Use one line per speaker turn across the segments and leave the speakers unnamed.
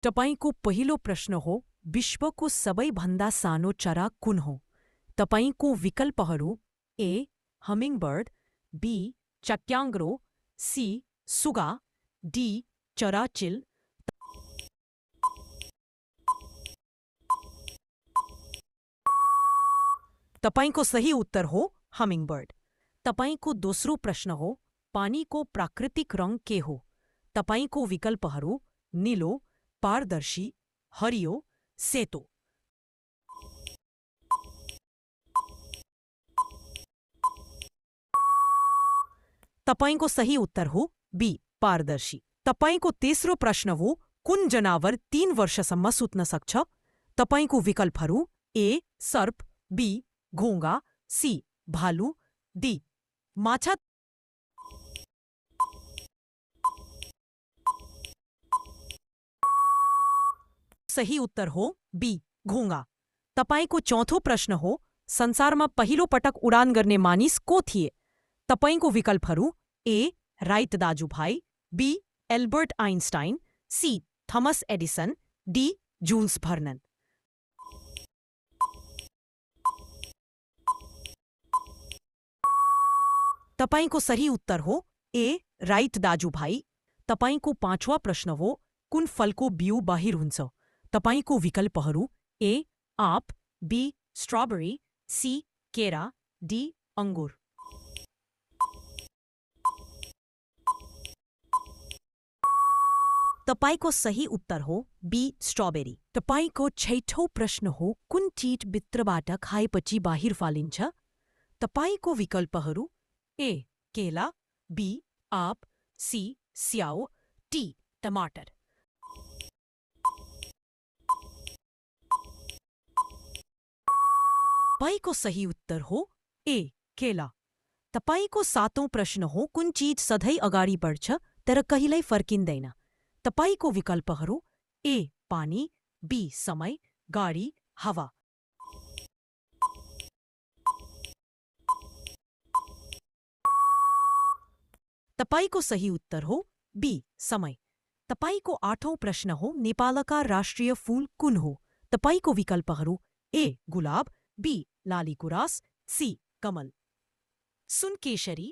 तपाईंको पहिलो प्रश्न हो विश्वको सबैभन्दा सानो चरा कुन हो? तपाईंको विकल्पहरू ए हमिङबर्ड, बी चट्याङ्ग्रो, सी सुगा, डी चराचिल। तपाईंको सही उत्तर हो हमिङबर्ड। तपाईंको दोस्रो प्रश्न हो पानीको प्राकृतिक रंग के हो? तपाईंको विकल्पहरू नीलो, पारदर्शी, हरियो, सेतो। तपाईंको सही उत्तर हो बी पारदर्शी। तपाईंको तेस्रो प्रश्न हो कुन जनावर 3 वर्षसम्म सुत्न सक्छ? तपाईंको विकल्पहरू ए सर्प, बी घोंगा, सी भालु, डी माछा। सही उत्तर हो बी घोंगा। तपाईंको चौथो प्रश्न हो संसारमा पहिलो पटक उडान गर्ने मानिस को थिए? तपाईंको विकल्पहरू ए राइट दाजुभाइ, बी एल्बर्ट आइन्स्टाइन, सी थमस एडिसन, डी जुल्स भर्नन। तपाईंको सही उत्तर हो ए राइट दाजुभाइ। तपाईंको पाँचवा प्रश्न हो कुन फलको बिउ बाहिर हुन्छ? तपाईंको विकल्पहरू ए आँप, बी स्ट्रबेरी, सी केरा, डी अंगुर। तपाईंको सही उत्तर हो बी स्ट्रबेरी। तपाईंको छैठौं प्रश्न हो कुन चीज भित्रबाट खाएपछि बाहिर फालिन्छ? तपाईंको विकल्पहरू ए केला, बी आँप, सी स्याउ, डी टमाटर। तपाईंको सही उत्तर हो ए केला। तपाईंको सातौं प्रश्न हो कुन चीज सधैँ अगाडि बढ्छ तर कहिल्यै फर्किँदैन? तपाईंको विकल्पहरू ए पानी, बी समय, गाडी, हावा। तपाईंको सही उत्तर हो बी समय। तपाईंको आठौं प्रश्न हो नेपालका राष्ट्रिय फूल कुन हो? तपाईंको विकल्पहरू ए गुलाब, बी लालीगुराँस, सी कमल, सुनकेशरी।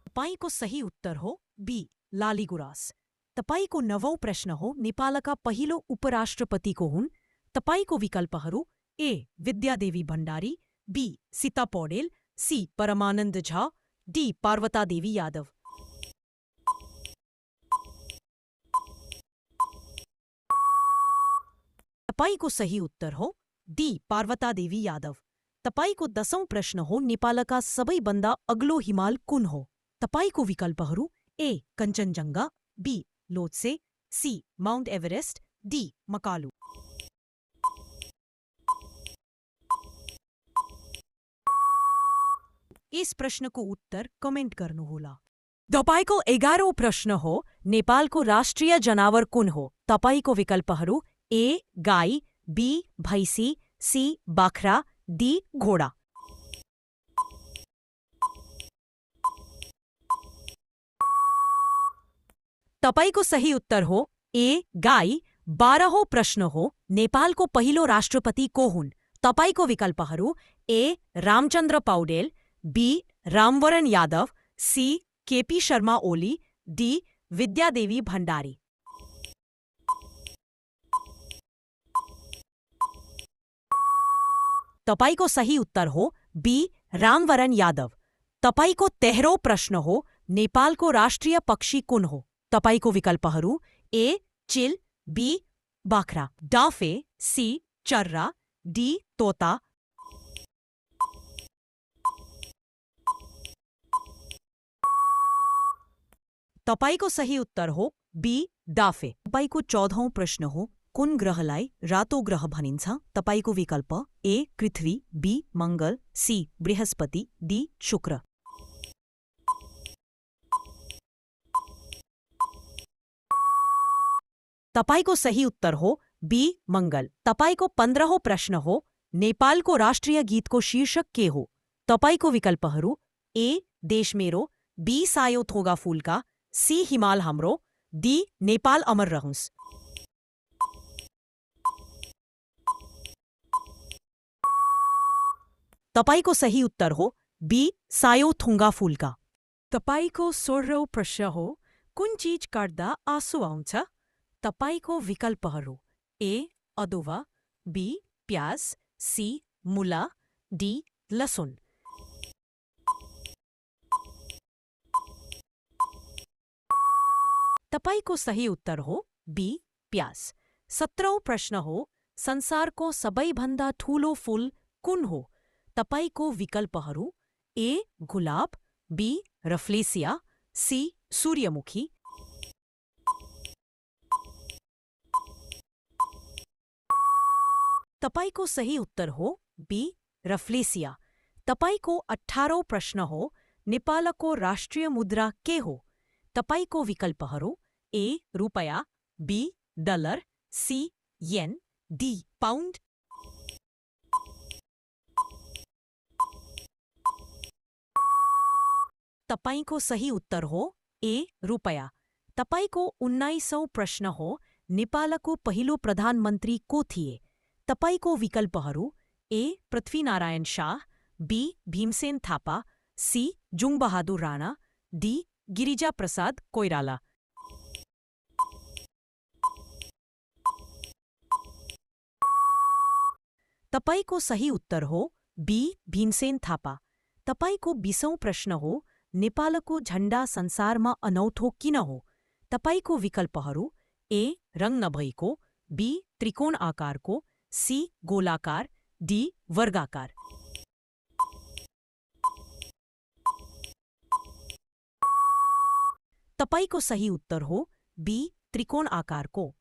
तपाईंको सही उत्तर हो बी लालीगुराँस। तपाईंको नवौं प्रश्न हो नेपालका पहिलो उपराष्ट्रपति को हुन्? तपाईंको विकल्पहरू ए विद्यादेवी भण्डारी, बी सीता पौडेल, सी परमानन्द झा, डी पार्वता देवी यादव। तपाईंको सही उत्तर हो डी पार्वता देवी यादव। तपाईंको 10औं प्रश्न हो नेपालका सबैभन्दा अग्लो हिमाल कुन हो? तपाईंको विकल्पहरू A Kanchenjunga, B Lhotse, C Mount Everest, D Makalu. यस प्रश्नको उत्तर कमेन्ट गर्नुहोला। तपाईंको 11औं प्रश्न हो नेपालको राष्ट्रिय जनावर कुन हो? तपाईंको विकल्पहरू ए गाई, बी भैँसी, सी बाख्रा, डी घोडा। तपाईंको सही उत्तर हो ए गाई। 12औं प्रश्न हो नेपालको पहिलो राष्ट्रपति को हुन्? तपाईंको विकल्पहरू ए रामचन्द्र पौडेल, बी रामवरण यादव, सी केपी शर्मा ओली, डी विद्यादेवी भण्डारी। तपाईंको सही उत्तर हो बी रामवरण यादव। तपाईंको 13औं प्रश्न हो नेपालको राष्ट्रिय पक्षी कुन हो? तपाईंको विकल्पहरू ए चिल, बी बाख्रा, डाँफे, सी चर्रा, डी तोता। तपाईंको सही उत्तर हो बी डाँफे। तपाईंको 14औं प्रश्न हो कुन ग्रहलाई रातो ग्रह भनिन्छ? तपाईंको विकल्प ए पृथ्वी, बी मंगल, सी बृहस्पति, डी शुक्र। तपाईंको सही उत्तर हो बी मंगल। तपाईंको 15औं प्रश्न हो नेपालको राष्ट्रिय गीतको शीर्षक के हो? तपाईंको विकल्पहरू ए देश मेरो, बी सायो थोगा फूल का, सी हिमाल हमरो, डी नेपाल अमर रहूंस। तपाईको सही उत्तर हो बी सायो थुङ्गा फूल का। तपाईको 16औं प्रश्न हो, कुन चीज काट्दा आँसु आउँछ? तपाईको विकल्पहरू ए अदुवा, बी प्याज, सी मुला, डी लसुन। तपाईको सही उत्तर हो बी प्याज। 17औं प्रश्न हो, संसारको सबैभन्दा ठूलो फूल कुन हो? तपाईको विकल्पहरू ए गुलाब, बी रफ्लेसिया, सी सूर्यमुखी। तपाईको सही उत्तर हो बी रफ्लेसिया। तपाईको 18औं प्रश्न हो, नेपालको राष्ट्रिय मुद्रा के हो? तपाईको विकल्पहरू ए रुपैयाँ, बी डलर, सी येन, डी पाउन्ड। तपाईको सही उत्तर हो ए रुपैयाँ। तपाईको 19औं प्रश्न हो, नेपालको पहिलो प्रधानमन्त्री को थिए? तपाईको विकल्पहरू ए पृथ्वीनारायण शाह, बी भीमसेन थापा, सी जुङबहादुर राणा, डी गिरिजा प्रसाद कोइराला। तपाईको सही उत्तर हो बी भीमसेन थापा। तपाईको 20औं प्रश्न हो, नेपालको झण्डा संसारमा अनौठो किन हो? तपाईको विकल्पहरू ए रङ नभएको, बी त्रिकोण आकारको, सी गोलाकार, डी वर्गाकार। तपाईको सही उत्तर हो बी त्रिकोण आकारको।